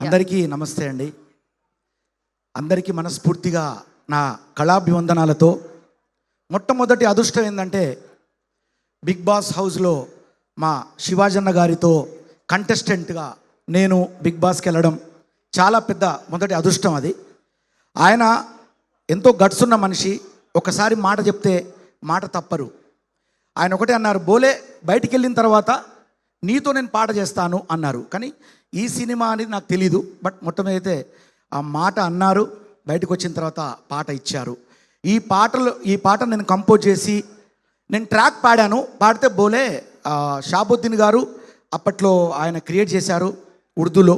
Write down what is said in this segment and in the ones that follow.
అందరికీ నమస్తే అండి. అందరికీ మనస్ఫూర్తిగా నా కళాభివందనాలతో. మొట్టమొదటి అదృష్టం ఏంటంటే బిగ్ బాస్ హౌస్లో మా శివాజన్న గారితో కంటెస్టెంట్గా నేను బిగ్ బాస్కి వెళ్ళడం చాలా పెద్ద మొదటి అదృష్టం అది. ఆయన ఎంతో గట్స్ ఉన్న మనిషి, ఒకసారి మాట చెప్తే మాట తప్పరు. ఆయన ఒకటే అన్నారు, బోలే బయటికి వెళ్ళిన తర్వాత నీతో నేను పాట చేస్తాను అన్నారు. కానీ ఈ సినిమా అనేది నాకు తెలీదు, బట్ మొట్టమొదటి ఆ మాట అన్నారు. బయటకు వచ్చిన తర్వాత పాట ఇచ్చారు. ఈ పాట నేను కంపోజ్ చేసి నేను ట్రాక్ పాడాను. పాడితే బోలే షాబుద్దీన్ గారు అప్పట్లో ఆయన క్రియేట్ చేశారు ఉర్దూలో.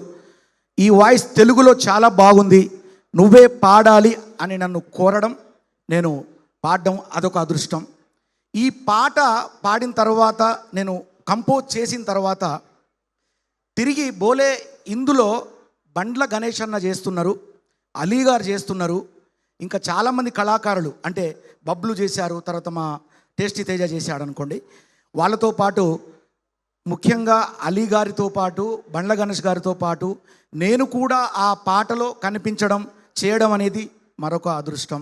ఈ వాయిస్ తెలుగులో చాలా బాగుంది, నువ్వే పాడాలి అని నన్ను కోరడం, నేను పాడడం అదొక అదృష్టం. ఈ పాట పాడిన తర్వాత, నేను కంపోజ్ చేసిన తర్వాత తిరిగి బోలే ఇందులో బండ్ల గణేష్ అన్న చేస్తున్నారు, అలీ గారు చేస్తున్నారు, ఇంకా చాలామంది కళాకారులు అంటే బబ్లు చేశారు, తర్వాత మా టేస్టీ తేజ చేశాడు అనుకోండి. వాళ్ళతో పాటు ముఖ్యంగా అలీ గారితో పాటు బండ్ల గణేష్ గారితో పాటు నేను కూడా ఆ పాటలో కనిపించడం చేయడం అనేది మరొక అదృష్టం.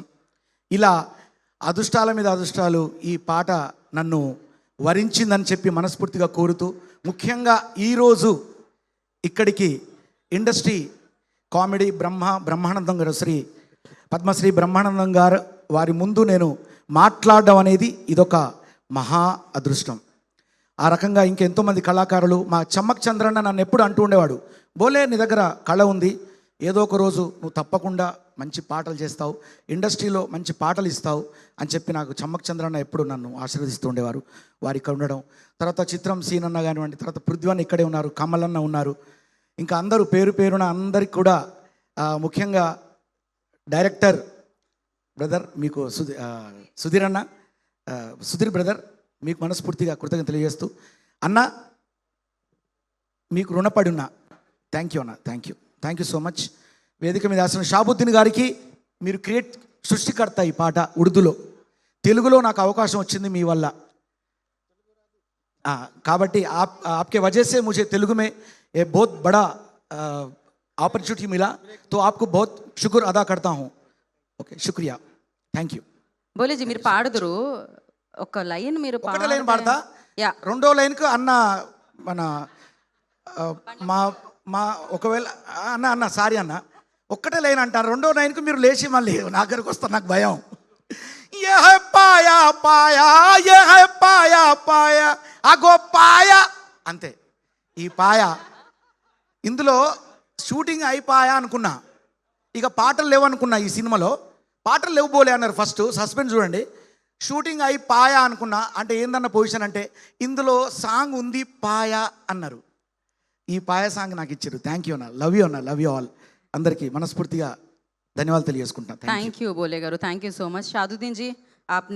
ఇలా అదృష్టాల మీద అదృష్టాలు ఈ పాట నన్ను వరించిందని చెప్పి మనస్ఫూర్తిగా కోరుతూ, ముఖ్యంగా ఈరోజు ఇక్కడికి ఇండస్ట్రీ కామెడీ బ్రహ్మానందం గారు, పద్మశ్రీ బ్రహ్మానందం గారు వారి ముందు నేను మాట్లాడడం అనేది ఇదొక మహా అదృష్టం. ఆ రకంగా ఇంకెంతోమంది కళాకారులు, మా చమ్మక్ చంద్రన్న నన్ను ఎప్పుడు అంటూ ఉండేవాడు, బోలే నీ దగ్గర కళ ఉంది, ఏదో ఒక రోజు నువ్వు తప్పకుండా మంచి పాటలు చేస్తావు, ఇండస్ట్రీలో మంచి పాటలు ఇస్తావు అని చెప్పి నాకు చమ్మక్ చంద్రన్న ఎప్పుడు నన్ను ఆశీర్వదిస్తూ ఉండేవారు. వారు ఇక్కడ ఉండడం, తర్వాత చిత్రం సీనన్న కానివ్వండి, తర్వాత పృథ్వీ ఇక్కడే ఉన్నారు, కమలన్న ఉన్నారు, ఇంకా అందరూ పేరు పేరున అందరికి కూడా ముఖ్యంగా డైరెక్టర్ బ్రదర్ మీకు సుధీర్ బ్రదర్ మీకు మనస్ఫూర్తిగా కృతజ్ఞత తెలియజేస్తూ, అన్న మీకు రుణపడి ఉన్నా. థ్యాంక్ యూ అన్న, థ్యాంక్ యూ సో మచ్. వేదిక మీద ఆసిన షాబుద్దీన్ గారికి, మీరు సృష్టికర్త ఈ పాట ఉర్దూలో, తెలుగులో నాకు అవకాశం వచ్చింది మీ వల్ల. కాబట్టి आपके वजह से मुझे तेलुगु में ये बहुत बड़ा अपॉर्चुनिटी मिला, तो आपको बहुत शुक्र अदा करता हूँ. ఓకే, శుక్రియా, థ్యాంక్ యూ. బోలే జీ, మీరు పాడుదురు ఒక లైన్, మీరు ఒకటే లైన్ పాడతా. రెండో లైన్కు అన్న మన మా ఒకవేళ అన్న సారీ అన్న, ఒక్కటే లైన్ అంటారు, రెండో లైన్కు మీరు లేచి మళ్ళీ నా దగ్గరకు వస్తారు, నాకు భయం. ये है पाया पाया, ये है पाया पाया, అగో పాయ అంతే. ఈ పాయ ఇందులో షూటింగ్ అయిపోయా అనుకున్నా, ఇక పాటలు లేవు అనుకున్నా. ఈ సినిమాలో పాటలు లేవు బోలే అన్నారు. ఫస్ట్ సస్పెన్స్ చూడండి, షూటింగ్ అయి పాయా అనుకున్నా. అంటే ఏందన్న పొజిషన్ అంటే ఇందులో సాంగ్ ఉంది పాయా అన్నారు. ఈ పాయ సాంగ్ నాకు ఇచ్చారు. థ్యాంక్ యూ అన్న, లవ్ యూ ఆల్. అందరికీ మనస్ఫూర్తిగా ధన్యవాదాలు తెలియజేసుకుంటాను. థ్యాంక్ యూ బోలే గారు, thank you so much. Shaduddin ji, आपने